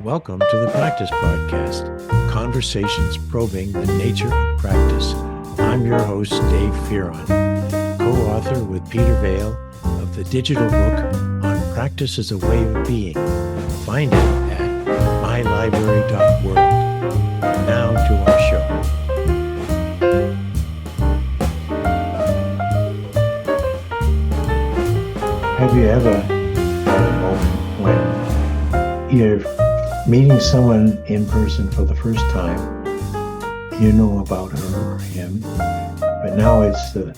Welcome to the Practice Podcast, conversations probing the nature of practice. I'm your host, Dave Fearon, co-author with Peter Vale of the digital book on Practice as a Way of Being. Find it at mylibrary.world. Now to our show. Have you ever had a moment when you're meeting someone in person for the first time? You know about her or him, but now it's the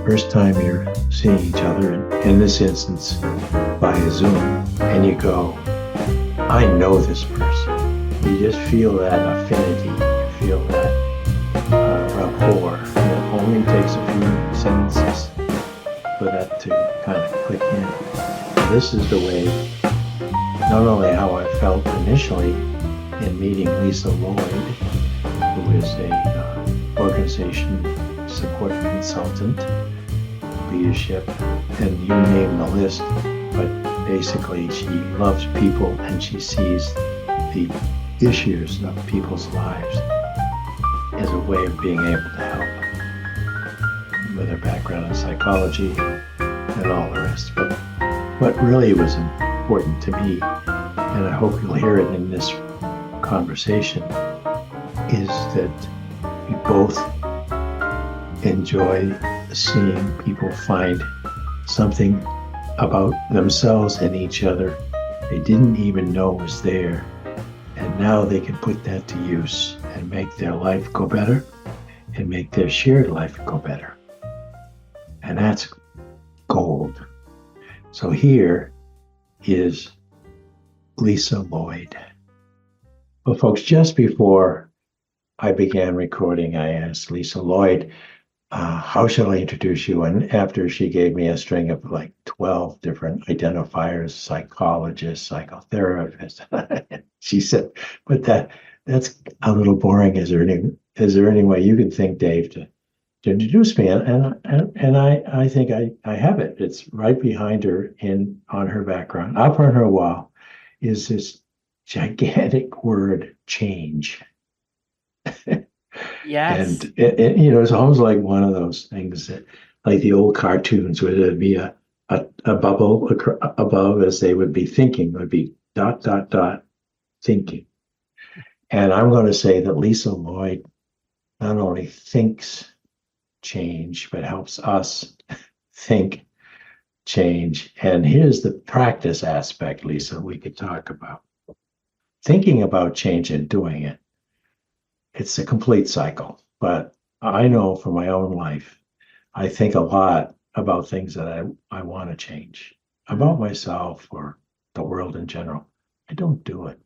first time you're seeing each other, in this instance by Zoom, and you go, I know this person. You just feel that affinity, you feel that rapport, and it only takes a few sentences for that to kind of click in. This is the way, not only how I felt initially in meeting Lisa Lloyd, who is a organization support consultant, leadership, and you name the list, but basically she loves people and she sees the issues of people's lives as a way of being able to help with her background in psychology and all the rest. But what really was important to me, and I hope you'll hear it in this conversation, is that we both enjoy seeing people find something about themselves and each other they didn't even know was there, and now they can put that to use and make their life go better and make their shared life go better. And that's gold. So here is Lisa Lloyd. Well, folks, just before I began recording, I asked Lisa Lloyd, how shall I introduce you? And after she gave me a string of like 12 different identifiers, psychologist, psychotherapist, she said, but that's a little boring. Is there any way you can think, Dave, to introduce me? And I think I have it. It's right behind her on her background. Up on her wall is this gigantic word, change. Yes. And it's almost like one of those things that, like the old cartoons, where there'd be a bubble above, as they would be thinking, would be ... thinking. And I'm going to say that Lisa Lloyd not only thinks change, but helps us think change. And here's the practice aspect, Lisa, we could talk about. Thinking about change and doing it. It's a complete cycle, but I know from my own life, I think a lot about things that I want to change about myself or the world in general. I don't do it.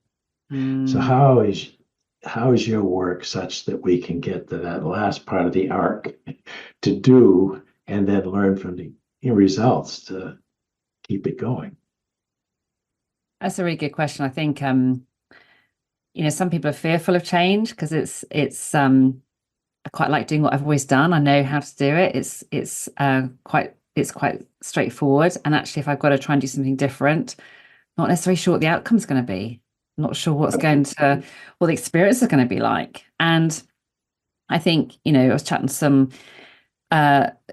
So how is your work such that we can get to that last part of the arc to do and then learn from the results to keep it going? That's a really good question. I think some people are fearful of change because it's I quite like doing what I've always done. I know how to do it. It's quite straightforward. And actually, if I've got to try and do something different, not necessarily sure what the outcome's going to be. Not sure what the experience is going to be like. And I think, I was chatting to some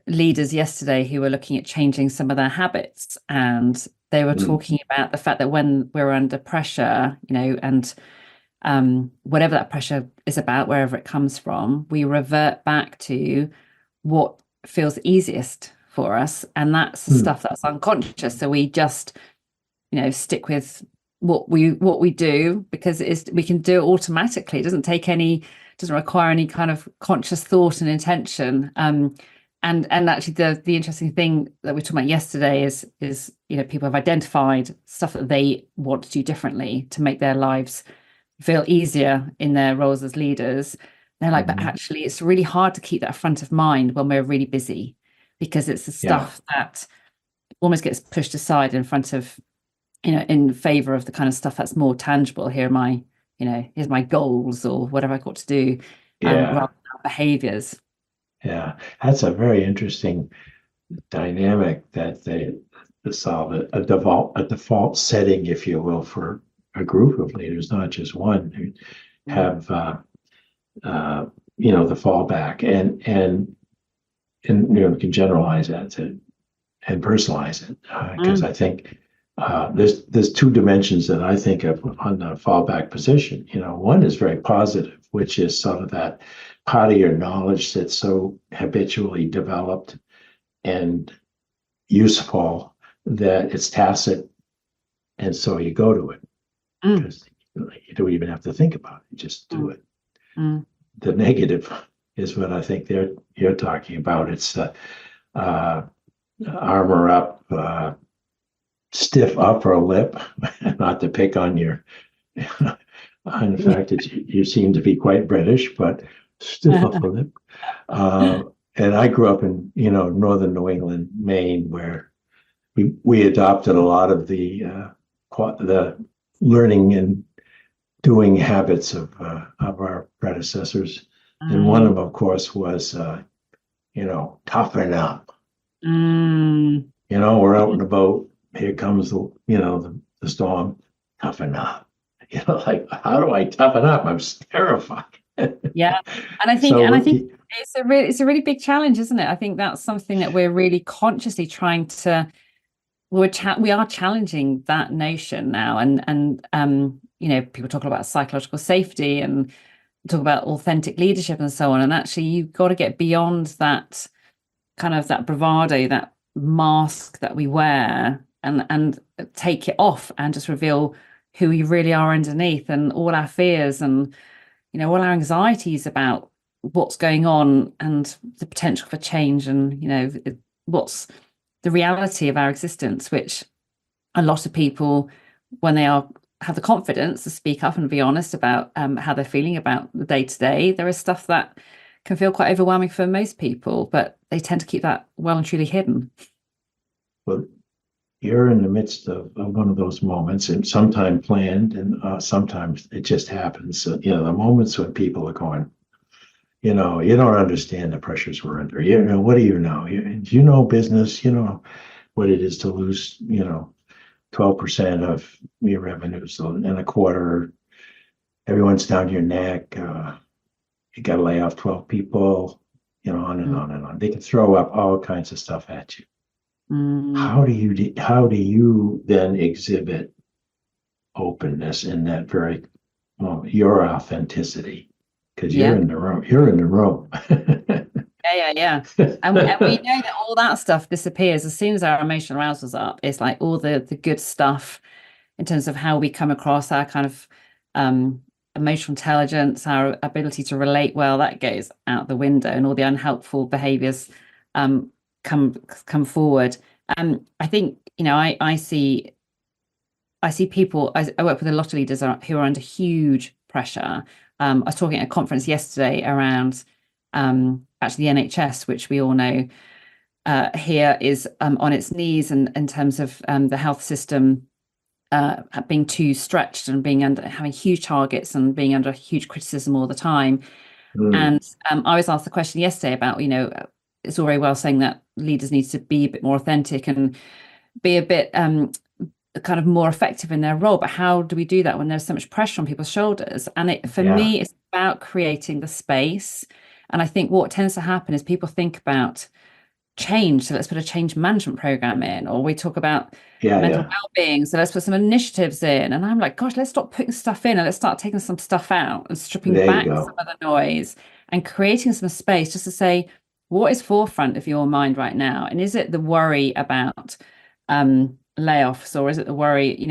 leaders yesterday who were looking at changing some of their habits, and they were talking about the fact that when we're under pressure, and whatever that pressure is about, wherever it comes from, we revert back to what feels easiest for us, and that's the stuff that's unconscious. So we just, stick with what we do because we can do it automatically. It doesn't require any kind of conscious thought and intention. And actually, the interesting thing that we talked about yesterday is people have identified stuff that they want to do differently to make their lives feel easier in their roles as leaders. They're like, but actually it's really hard to keep that front of mind when we're really busy, because it's the stuff that almost gets pushed aside in front of, in favor of the kind of stuff that's more tangible. Here's my goals or whatever I've got to do, rather than behaviors. Yeah, that's a very interesting dynamic that they solve, a default setting, if you will, for a group of leaders, not just one, who have the fallback, and can generalize that and personalize it, because I think there's two dimensions that I think of on the fallback position. One is very positive, which is sort of that part of your knowledge that's so habitually developed and useful that it's tacit, and so you go to it because you don't even have to think about it, you just do it. The negative is what I think you're talking about. It's the armor up, stiff upper lip, not to pick on your on the fact that you seem to be quite British, but stiff upper lip. And I grew up in northern New England, Maine, where we adopted a lot of the learning and doing habits of our predecessors, and one of them, of course, was toughen up. We're out in the boat. Here comes the storm. Toughen up. Like, how do I toughen up? I'm terrified. Yeah, and I think it's a really big challenge, isn't it? I think that's something that we're really consciously trying to. We are challenging that notion now, and people talk about psychological safety and talk about authentic leadership and so on. And actually, you've got to get beyond that kind of that bravado, that mask that we wear, and take it off and just reveal who we really are underneath, and all our fears and all our anxieties about what's going on and the potential for change, and what's the reality of our existence, which a lot of people, when they have the confidence to speak up and be honest about how they're feeling about the day-to-day, there is stuff that can feel quite overwhelming for most people, but they tend to keep that well and truly hidden. Well, you're in the midst of one of those moments, and sometimes planned, and sometimes it just happens. So, the moments when people are going, you don't understand the pressures we're under. What do you know? You know business, what it is to lose, 12% of your revenues in a quarter. Everyone's down your neck. You got to lay off 12 people, on and on and on. They can throw up all kinds of stuff at you. How do you then exhibit openness in that very moment, your authenticity? Because you're in the room. Yeah. And we know that all that stuff disappears as soon as our emotional arousal's up. It's like all the good stuff in terms of how we come across, our kind of emotional intelligence, our ability to relate well, that goes out the window, and all the unhelpful behaviors come forward. I think I see people. I work with a lot of leaders who are under huge pressure. I was talking at a conference yesterday around actually the NHS, which we all know here is on its knees, and in terms of the health system being too stretched and having huge targets and being under huge criticism all the time. And I was asked the question yesterday about, it's all very well saying that leaders need to be a bit more authentic and be a bit kind of more effective in their role, but how do we do that when there's so much pressure on people's shoulders? And me, it's about creating the space. And I think what tends to happen is people think about change, so let's put a change management program in, or we talk about mental well-being, so let's put some initiatives in. And I'm like, gosh, let's stop putting stuff in and let's start taking some stuff out and stripping back some of the noise and creating some space just to say, what is forefront of your mind right now? And is it the worry about layoffs, or is it the worry,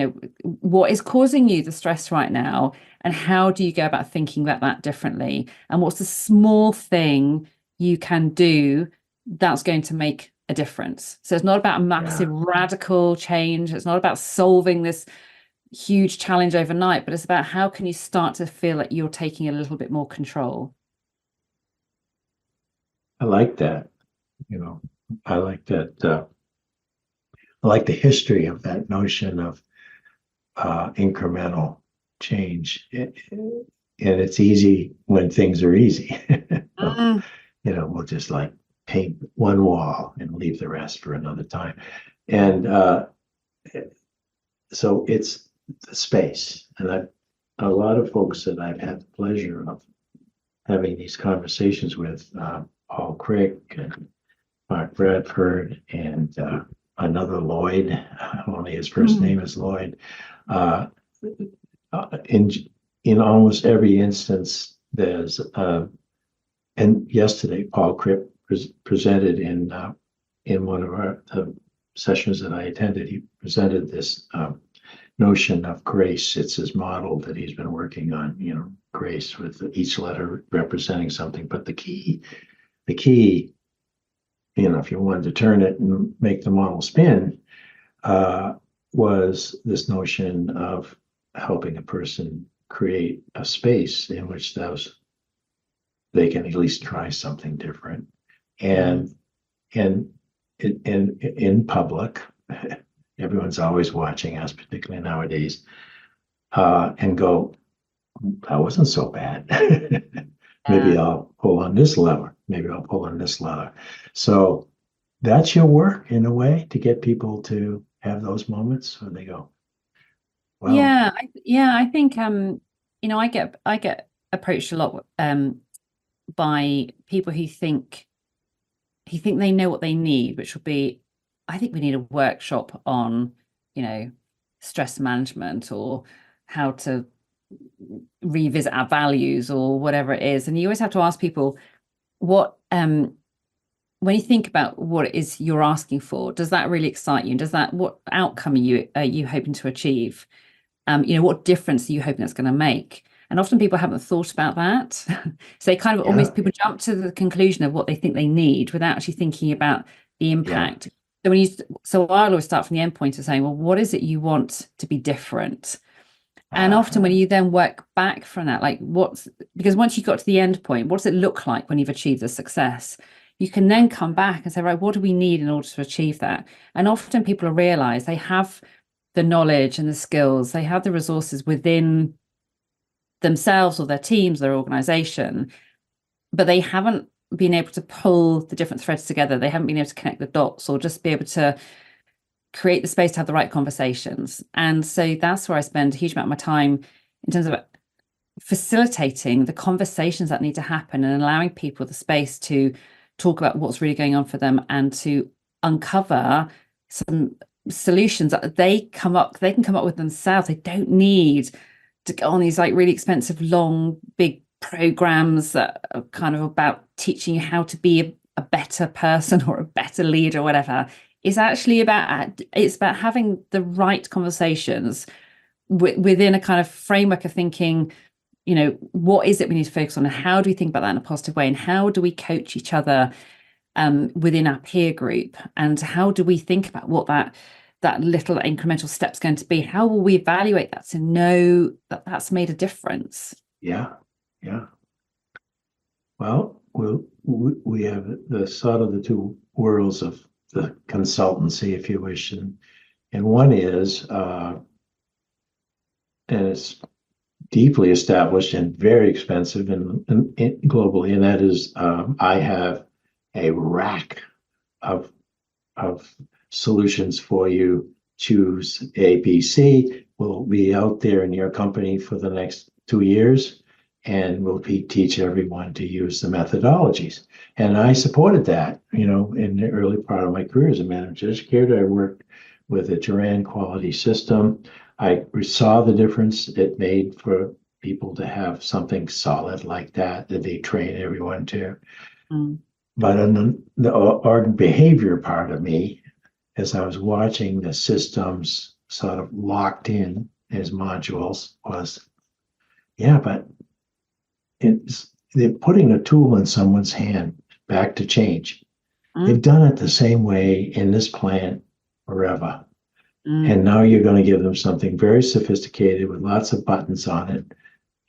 what is causing you the stress right now, and how do you go about thinking about that differently? And what's the small thing you can do that's going to make a difference? So it's not about a massive radical change. It's not about solving this huge challenge overnight, but it's about how can you start to feel like you're taking a little bit more control. I like that. I like that. I like the history of that notion of incremental change. And it's easy when things are easy. We'll just like paint one wall and leave the rest for another time. And so it's the space. And a lot of folks that I've had the pleasure of having these conversations with, Paul Crick and Mark Bradford and another Lloyd, only his first name is Lloyd. Uh, in almost every instance, there's and yesterday Paul Crick presented in one of the sessions that I attended. He presented this notion of grace. It's his model that he's been working on. Grace with each letter representing something. But the key, if you wanted to turn it and make the model spin, was this notion of helping a person create a space in which they can at least try something different, and in public, everyone's always watching us, particularly nowadays, and go, that wasn't so bad. Maybe I'll pull on this lever. Maybe I'll pull on this lever. So that's your work in a way, to get people to have those moments where they go, well, I think I get approached a lot by people who think they know what they need, which would be, I think we need a workshop on stress management, or how to revisit our values, or whatever it is. And you always have to ask people, what when you think about what it is you're asking for, does that really excite you? What outcome are you hoping to achieve? What difference are you hoping that's going to make? And often people haven't thought about that. So they kind of almost, people jump to the conclusion of what they think they need without actually thinking about the impact. So I'll always start from the end point of saying, well, what is it you want to be different? And often when you then work back from that, because once you've got to the end point, what does it look like when you've achieved the success? You can then come back and say, right, what do we need in order to achieve that? And often people realize they have the knowledge and the skills, they have the resources within themselves or their teams, their organization, but they haven't been able to pull the different threads together. They haven't been able to connect the dots, or just be able to create the space to have the right conversations. And so that's where I spend a huge amount of my time, in terms of facilitating the conversations that need to happen and allowing people the space to talk about what's really going on for them, and to uncover some solutions that they can come up with themselves. They don't need to go on these really expensive, long, big programs that are kind of about teaching you how to be a better person or a better leader or whatever. It's actually about having the right conversations within a kind of framework of thinking, what is it we need to focus on, and how do we think about that in a positive way, and how do we coach each other within our peer group, and how do we think about what that little incremental step's going to be? How will we evaluate that to know that that's made a difference? Yeah. Well, we have the sort of the two worlds of the consultancy, if you wish, and one is, and it's deeply established and very expensive and globally, and that is, I have a rack of solutions for you. Choose A, B, C. We'll be out there in your company for the next 2 years, and we'll teach everyone to use the methodologies. And I supported that, in the early part of my career as a manager educator. I worked with a Duran quality system. I saw the difference it made for people to have something solid like that they train everyone to. But on the ardent behavior part of me, as I was watching the systems sort of locked in as modules, was, but they're putting a tool in someone's hand back to change. They've done it the same way in this plant forever. And now you're going to give them something very sophisticated with lots of buttons on it,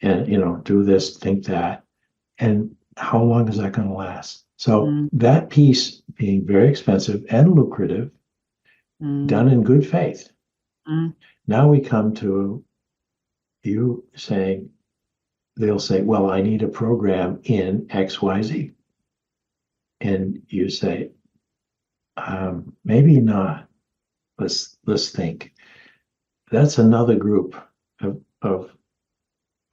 and do this, think that. And how long is that going to last? So that piece being very expensive and lucrative, done in good faith. Now we come to you saying, they'll say, well, I need a program in XYZ. And you say, maybe not. Let's think. that's another group of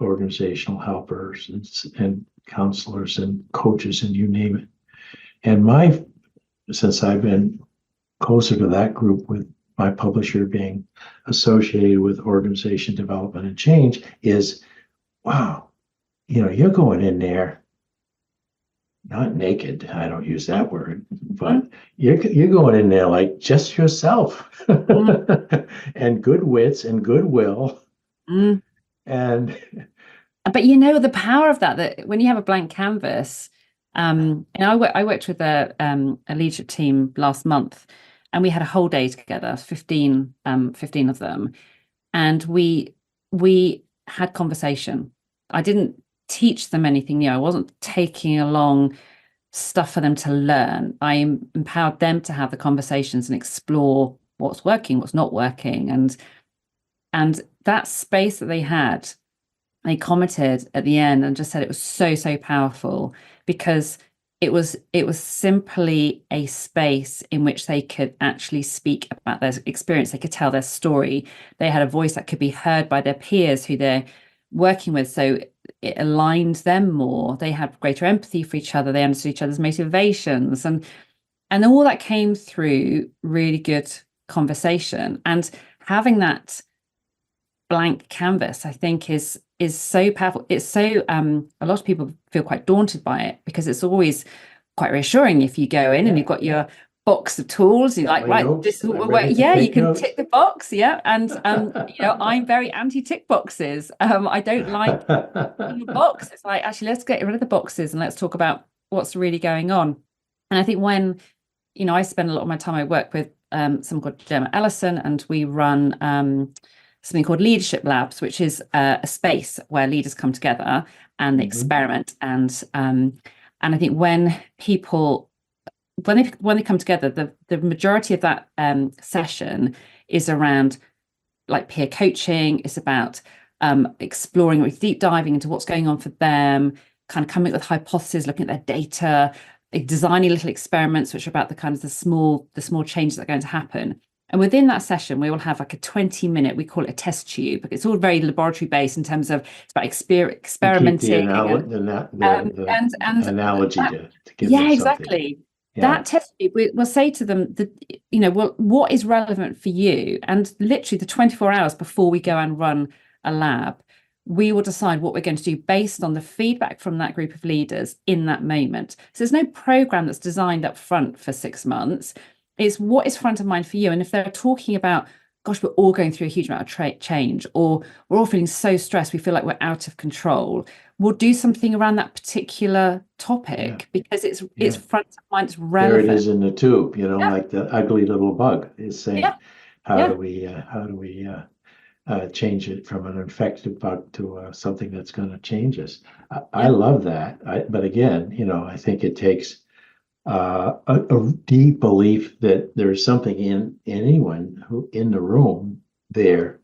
organizational helpers and counselors and coaches and you name it. And since I've been closer to that group with my publisher being associated with organization development and change, is wow, you're going in there not naked. I don't use that word, but you're going in there like just yourself and good wits and goodwill. And but the power of that when you have a blank canvas, and I worked with a leadership team last month, and we had a whole day together, 15 of them, and we had conversation. I didn't teach them anything new. I wasn't taking along stuff for them to learn. I empowered them to have the conversations and explore what's working, what's not working, and that space that they had. They commented at the end and just said it was so powerful because it was simply a space in which they could actually speak about their experience. They could tell their story. They had a voice that could be heard by their peers who they're working with. So it aligned them more. They had greater empathy for each other. They understood each other's motivations, and all that came through really good conversation. And having that blank canvas, I think, is so powerful. It's so a lot of people feel quite daunted by it because it's always quite reassuring if you go in and you've got your box of tools. You're like, right, this is what we're working. Yeah, you can tick the box. Yeah, and I'm very anti-tick boxes. I don't like the box. It's like, actually, let's get rid of the boxes and let's talk about what's really going on. And I think when I spend a lot of my time, I work with someone called Gemma Ellison, and we run something called Leadership Labs, which is a space where leaders come together and they experiment. And I think when they come together, the majority of that session is around like peer coaching. It's about exploring or deep diving into what's going on for them, kind of coming up with hypotheses, looking at their data, designing little experiments, which are about the kind of the small changes that are going to happen. And within that session, we will have like a 20-minute, we call it a test tube. It's all very laboratory based in terms of it's about experimenting. The analogy to give them exactly. Yeah. That test tube, we'll say to them that, what is relevant for you? And literally the 24 hours before we go and run a lab, we will decide what we're going to do based on the feedback from that group of leaders in that moment. So there's no program that's designed up front for 6 months. It's what is front of mind for you. And if they're talking about, gosh, we're all going through a huge amount of change, or we're all feeling so stressed, we feel like we're out of control, we'll do something around that particular topic because it's front of mind, it's relevant. There it is in the tube, like the ugly little bug is saying, how do we change it from an infected bug to something that's going to change us? I love that. But again, I think it takes a deep belief that there's something in anyone who in the room there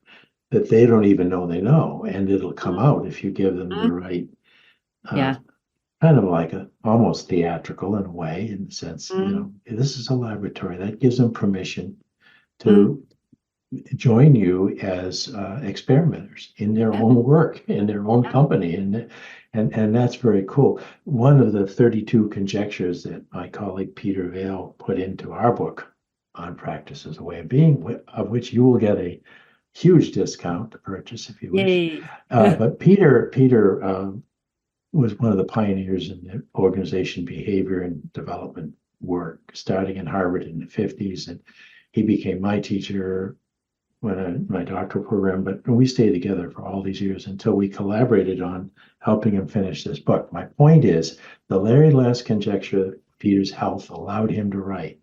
that they don't even know they know, and it'll come out if you give them the right kind of like almost theatrical in a way, in the sense, this is a laboratory that gives them permission to join you as experimenters in their own work, in their own company, and that's very cool. One of the 32 conjectures that my colleague Peter Vale put into our book on practice as a way of being, of which you will get a huge discount to purchase if you wish. But Peter was one of the pioneers in the organization behavior and development work, starting in Harvard in the 50s, and he became my teacher when my doctoral program, but we stayed together for all these years until we collaborated on helping him finish this book. My point is, the Larry Less conjecture that Peter's health allowed him to write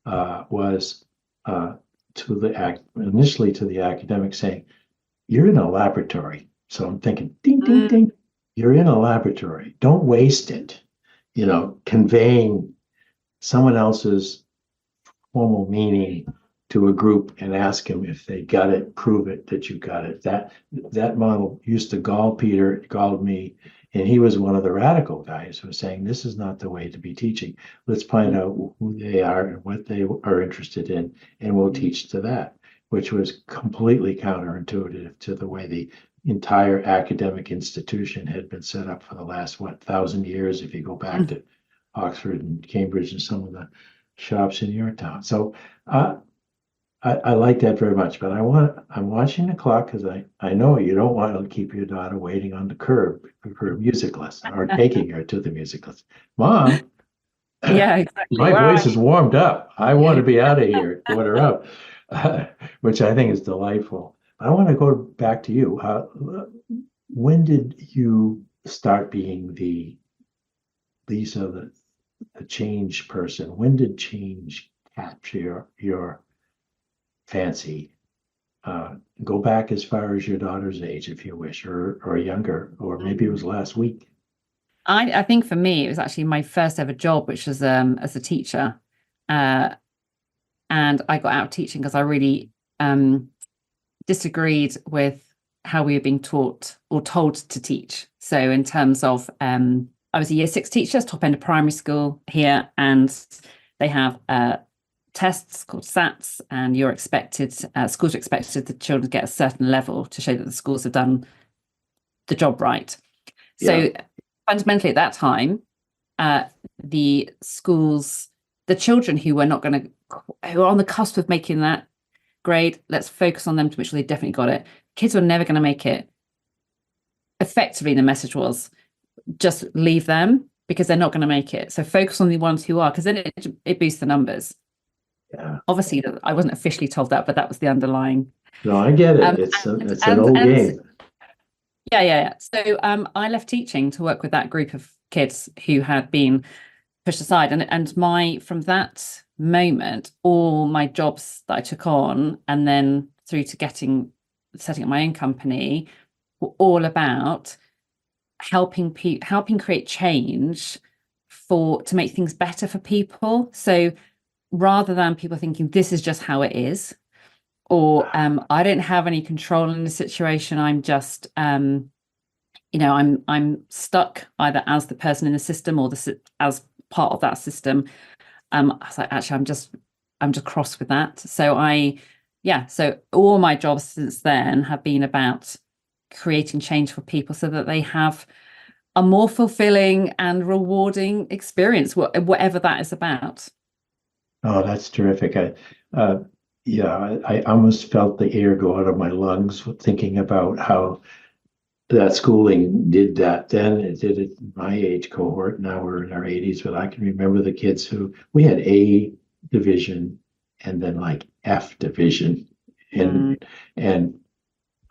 was initially to the academic saying, you're in a laboratory. So I'm thinking, ding, ding, ding, you're in a laboratory. Don't waste it, conveying someone else's formal meaning to a group and ask him if they got it, prove it that you got it. That model used to gall Peter, it galled me, and he was one of the radical guys who was saying, this is not the way to be teaching. Let's find out who they are and what they are interested in, and we'll teach to that. which was completely counterintuitive to the way the entire academic institution had been set up for the last, 1,000 years, if you go back to Oxford and Cambridge and some of the shops in your town. So I like that very much, but I'm watching the clock because I know you don't want to keep your daughter waiting on the curb for a music lesson or taking her to the music lesson. Mom, Yeah, exactly. my Where are voice is warmed up. I want to be out of here. Order up, which I think is delightful. I want to go back to you. When did you start being the Lisa, the change person? When did change capture your fancy? Go back as far as your daughter's age, if you wish, or younger, or maybe it was last week. I think for me, it was actually my first ever job, which was as a teacher. And I got out of teaching because I really disagreed with how we were being taught or told to teach. So in terms of, I was a year 6 teacher, top end of primary school here, and they have tests called SATs, and you're expected, schools are expected the children to get a certain level to show that the schools have done the job right. So fundamentally at that time, the schools, the children who were on the cusp of making that grade, let's focus on them to make sure they definitely got it. Kids were never going to make it. Effectively, the message was just leave them because they're not going to make it. So focus on the ones who are, because then it boosts the numbers. Yeah. Obviously, I wasn't officially told that, but that was the underlying. No, I get it. It's an old game. Yeah. So I left teaching to work with that group of kids who had been pushed aside, and from that moment, all my jobs that I took on, and then through to setting up my own company, were all about helping create change to make things better for people. So rather than people thinking this is just how it is, or I don't have any control in the situation, I'm just I'm stuck either as the person in the system or as part of that system. I was like, actually, I'm just cross with that. So so all my jobs since then have been about creating change for people so that they have a more fulfilling and rewarding experience, whatever that is about. Oh, that's terrific. I almost felt the air go out of my lungs thinking about how that schooling did that then. It did it in my age cohort. Now we're in our 80s, but I can remember the kids we had A division and then like F division. And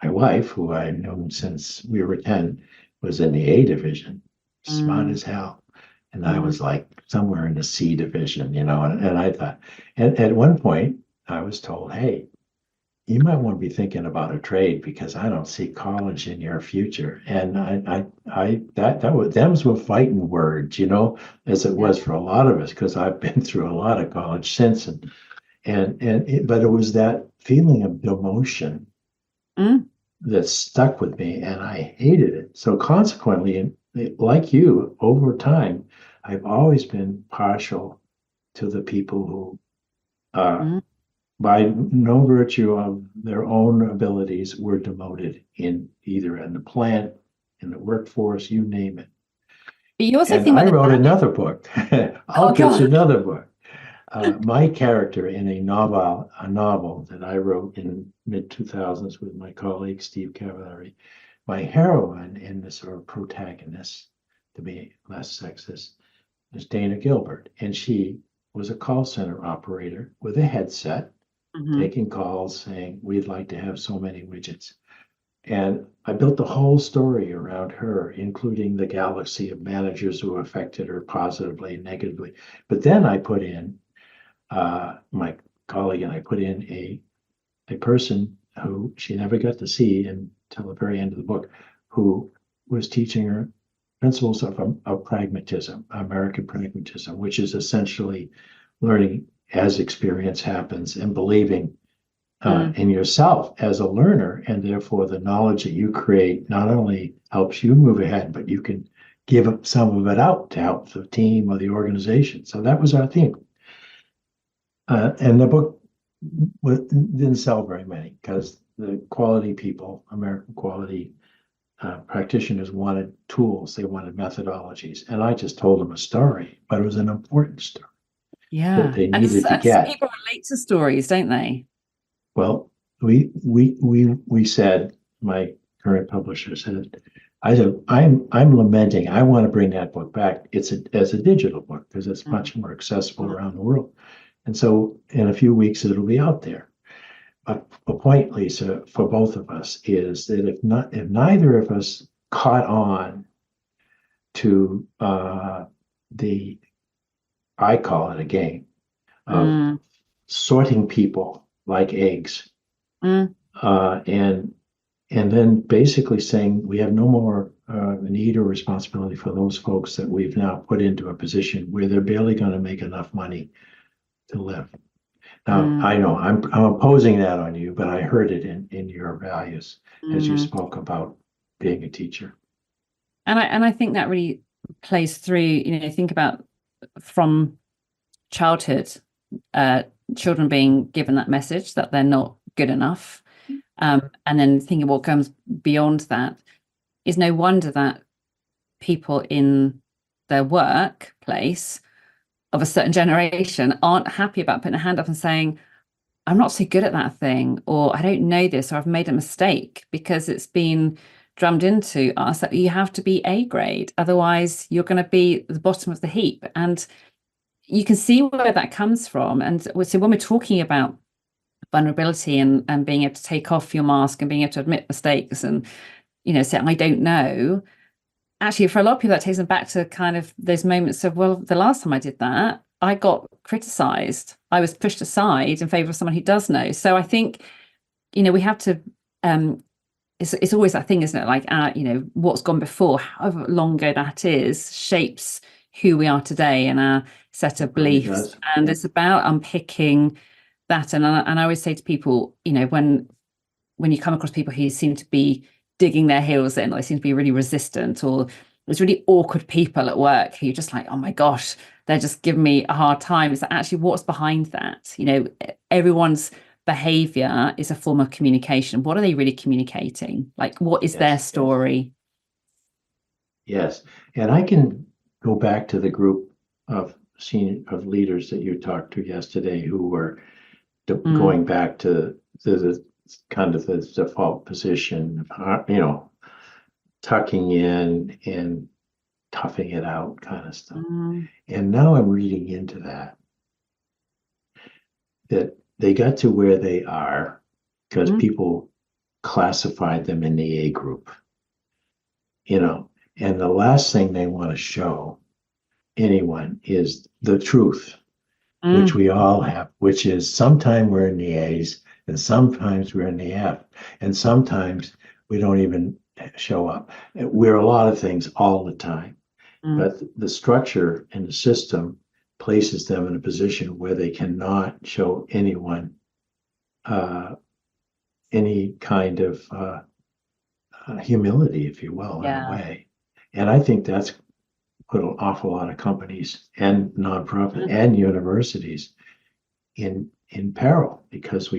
my wife, who I've known since we were 10, was in the A division, smart as hell. And I was like somewhere in the C division, and I thought, and at one point I was told, hey, you might want to be thinking about a trade because I don't see college in your future. And them's were fighting words, as it was for a lot of us, because I've been through a lot of college since, but it was that feeling of demotion that stuck with me, and I hated it. So consequently, like you, over time, I've always been partial to the people who, by no virtue of their own abilities, were demoted either in the plant, in the workforce, you name it. But you also I wrote another book. I'll pitch another book. My character in a novel that I wrote in mid-2000s with my colleague Steve Cavallari, my heroine in this sort of protagonist, to be less sexist, is Dana Gilbert, and she was a call center operator with a headset, taking calls saying, we'd like to have so many widgets. And I built the whole story around her, including the galaxy of managers who affected her positively and negatively. But then I put in, my colleague and I put in a person who she never got to see until the very end of the book, who was teaching her principles of pragmatism, American pragmatism, which is essentially learning as experience happens and believing in yourself as a learner, and therefore the knowledge that you create not only helps you move ahead, but you can give some of it out to help the team or the organization. So that was our theme. And the book didn't sell very many because the quality people, American quality practitioners wanted tools, they wanted methodologies. And I just told them a story, but it was an important story that Yeah. they And needed to some get. people relate to stories, don't they? Well, we said, my current publisher said, I said, I'm lamenting. I want to bring that book back. As a digital book because it's much more accessible around the world. And so in a few weeks it'll be out there. A point, Lisa, for both of us is that if neither of us caught on to the, I call it a game of Mm, sorting people like eggs, mm, and then basically saying we have no more need or responsibility for those folks that we've now put into a position where they're barely going to make enough money to live. Now, mm, I know I'm imposing that on you, but I heard it in your values as you mm. spoke about being a teacher. And I think that really plays through, think about from childhood, uh, children being given that message that they're not good enough. And then thinking what comes beyond that is no wonder that people in their workplace of a certain generation aren't happy about putting a hand up and saying, I'm not so good at that thing, or I don't know this, or I've made a mistake, because it's been drummed into us that you have to be A grade. Otherwise, you're going to be at the bottom of the heap. And you can see where that comes from. And so when we're talking about vulnerability and being able to take off your mask and being able to admit mistakes and, say, I don't know, actually, for a lot of people, that takes them back to kind of those moments of, well, the last time I did that, I got criticized. I was pushed aside in favor of someone who does know. So I think, we have to, it's always that thing, isn't it? Like, what's gone before, however long ago that is, shapes who we are today and our set of Really beliefs. does. And it's about unpicking that. And I always say to people, when you come across people who seem to be digging their heels in, or they seem to be really resistant, or there's really awkward people at work who you're just like, oh my gosh, they're just giving me a hard time. Is that actually what's behind that? Everyone's behavior is a form of communication. What are they really communicating? Like, what is their Yes, story? yes. And I can go back to the group of leaders that you talked to yesterday who were Mm, going back to the kind of the default position, tucking in and toughing it out kind of stuff. mm, And now I'm reading into that they got to where they are because mm, people classified them in the A group, and the last thing they want to show anyone is the truth, which mm, we all have, which is sometimes we're in the A's and sometimes we're in the F, and sometimes we don't even show up. We're a lot of things all the time, mm. but the structure and the system places them in a position where they cannot show anyone uh, any kind of humility, if you will, in a Yeah. way. And I think that's put an awful lot of companies and nonprofit Mm, and universities in peril because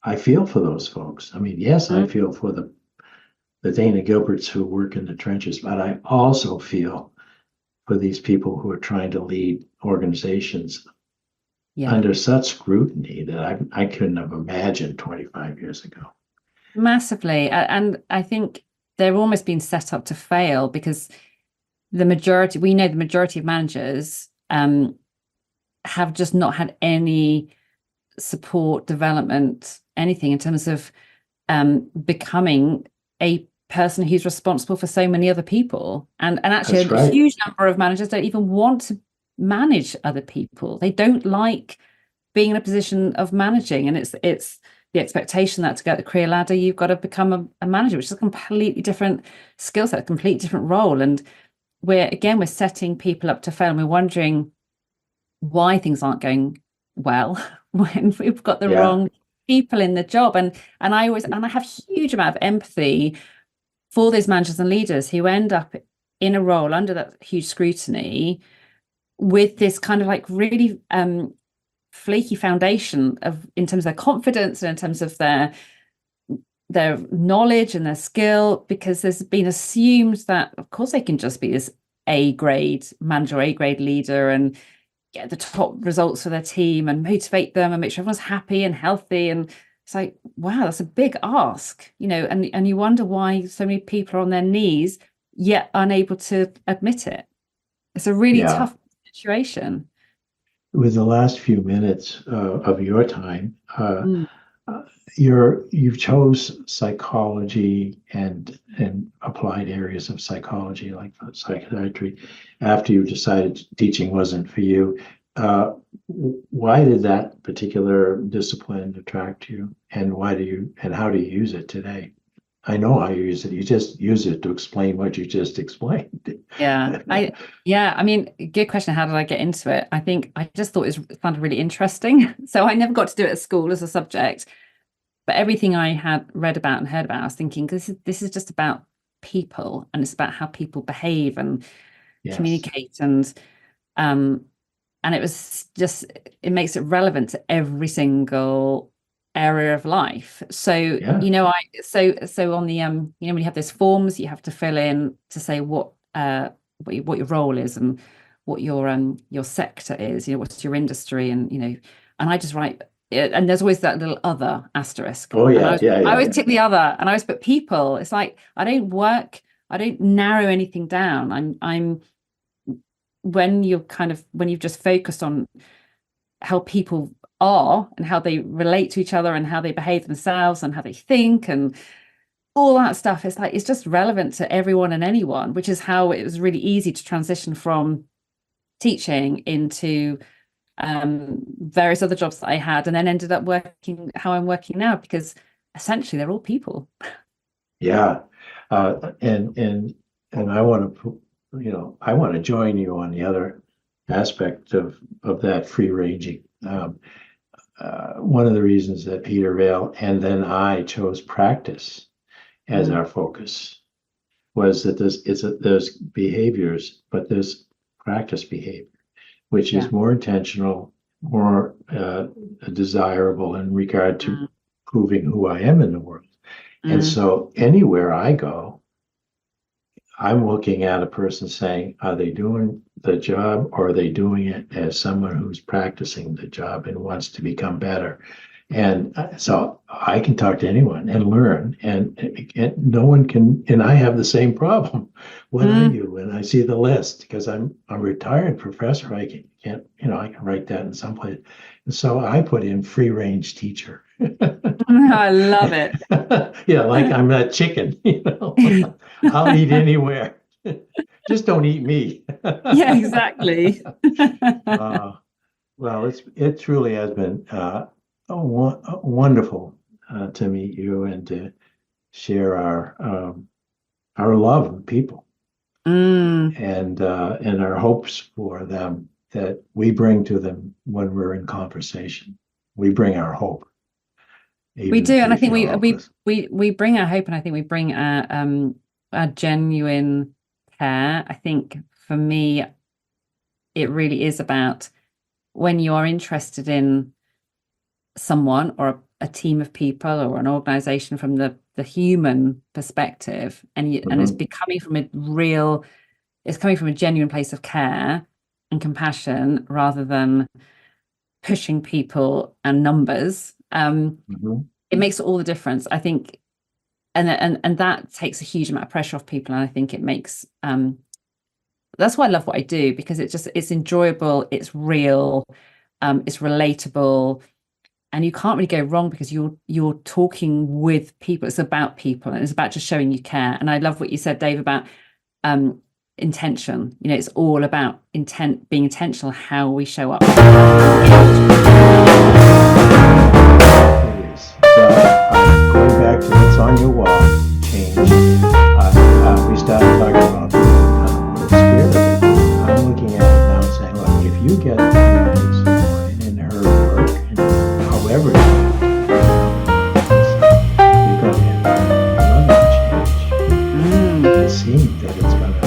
I feel for those folks. I mean, yes, I mm. feel for the Dana Gilberts who work in the trenches, but I also feel for these people who are trying to lead organizations Yeah. under such scrutiny that I couldn't have imagined 25 years ago. Massively. And I think they're almost being set up to fail because we know the majority of managers have just not had any support, development, anything in terms of becoming a person who's responsible for so many other people. And actually That's a right. huge number of managers don't even want to manage other people. They don't like being in a position of managing. And it's the expectation that to get the career ladder, you've got to become a manager, which is a completely different skill set, a completely different role. And we're setting people up to fail, and we're wondering why things aren't going well when we've got the Yeah, wrong people in the job. And I have huge amount of empathy for those managers and leaders who end up in a role under that huge scrutiny with this kind of like really flaky foundation in terms of their confidence and in terms of their knowledge and their skill, because there's been assumed that of course they can just be this A grade manager, A grade leader, and get the top results for their team and motivate them and make sure everyone's happy and healthy. And it's like, wow, that's a big ask, and you wonder why so many people are on their knees yet unable to admit it. It's a really tough situation. With the last few minutes of your time, you've chose psychology and applied areas of psychology like psychiatry after you decided teaching wasn't for you. Why did that particular discipline attract you, and how do you use it today? I know how you use it. You just use it to explain what you just explained. I mean, good question. How did I get into it? I think I just thought it sounded really interesting. So I never got to do it at school as a subject, but everything I had read about and heard about, I was thinking, this is just about people, and it's about how people behave and communicate, and it was just, it makes it relevant to every single area of life. So so on the when you have those forms you have to fill in to say what your role is and what your sector is, what's your industry, and and I just write it, and there's always that little other asterisk. I always tick the other, and I always put people. It's like I don't narrow anything down. I'm when you've just focused on how people are and how they relate to each other and how they behave themselves and how they think and all that stuff, it's like it's just relevant to everyone and anyone, which is how it was really easy to transition from teaching into various other jobs that I had, and then ended up working how I'm working now, because essentially they're all people. And I want to join you on the other aspect of that free ranging. One of the reasons that Peter Vale and then I chose practice as our focus was that there's behaviors, but there's practice behavior, which is more intentional, more desirable in regard to proving who I am in the world. And so anywhere I go, I'm looking at a person saying, are they doing the job, or are they doing it as someone who's practicing the job and wants to become better? And so I can talk to anyone and learn, and no one can. And I have the same problem. What are you? And I see the list, because I'm a retired professor. I can't, I can write that in some place. And so I put in free range teacher. I love it. Like I'm that chicken, I'll eat anywhere. Just don't eat me. Exactly. Well, it truly has been wonderful to meet you and to share our love of people and our hopes for them that we bring to them when we're in conversation. We bring our hope. We do, and I think we bring our hope, and I think we bring our genuine care. I think for me, it really is about when you are interested in someone or a team of people or an organization from the human perspective, and it's coming from a genuine place of care and compassion rather than pushing people and numbers. It makes all the difference, I think, and that takes a huge amount of pressure off people, and I think it makes that's why I love what I do, because it's enjoyable, it's real, it's relatable, and you can't really go wrong because you're talking with people. It's about people, and it's about just showing you care. And I love what you said, Dave, about intention. It's all about being intentional how we show up. Going back to what's on your wall, change. We started talking about what the spirit of it. I'm looking at it now and saying, look, if you get in her work, and however you're going to change. It seems that it's going to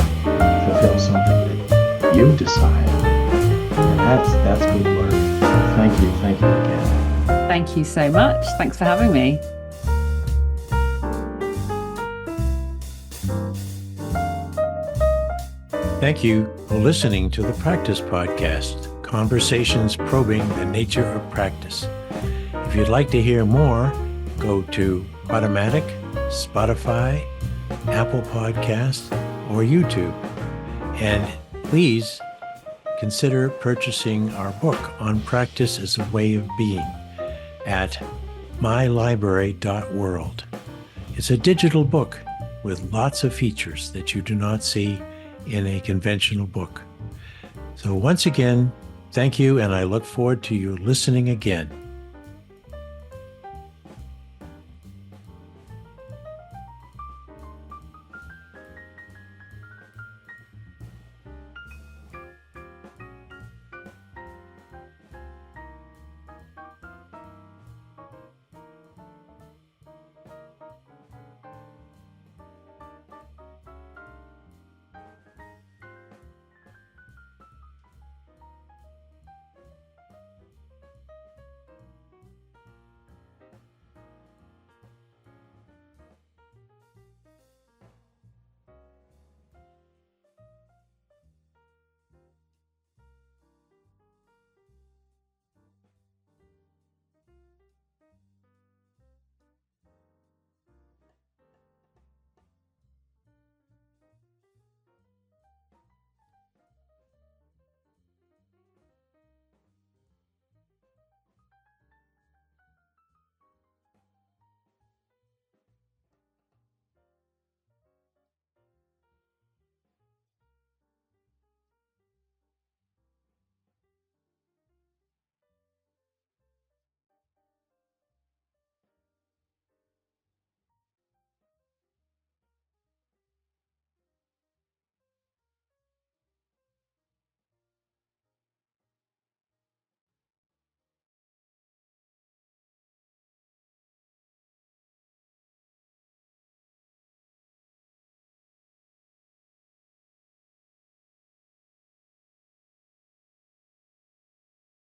fulfill something that you've decided, and that's good work. Thank you. thank you so much. Thanks for having me. Thank you for listening to the Practice Podcast, conversations probing the nature of practice. If you'd like to hear more, go to Automatic, Spotify, Apple Podcasts, or YouTube. And please consider purchasing our book on practice as a way of being at mylibrary.world. It's a digital book with lots of features that you do not see in a conventional book. So once again, thank you, and I look forward to you listening again.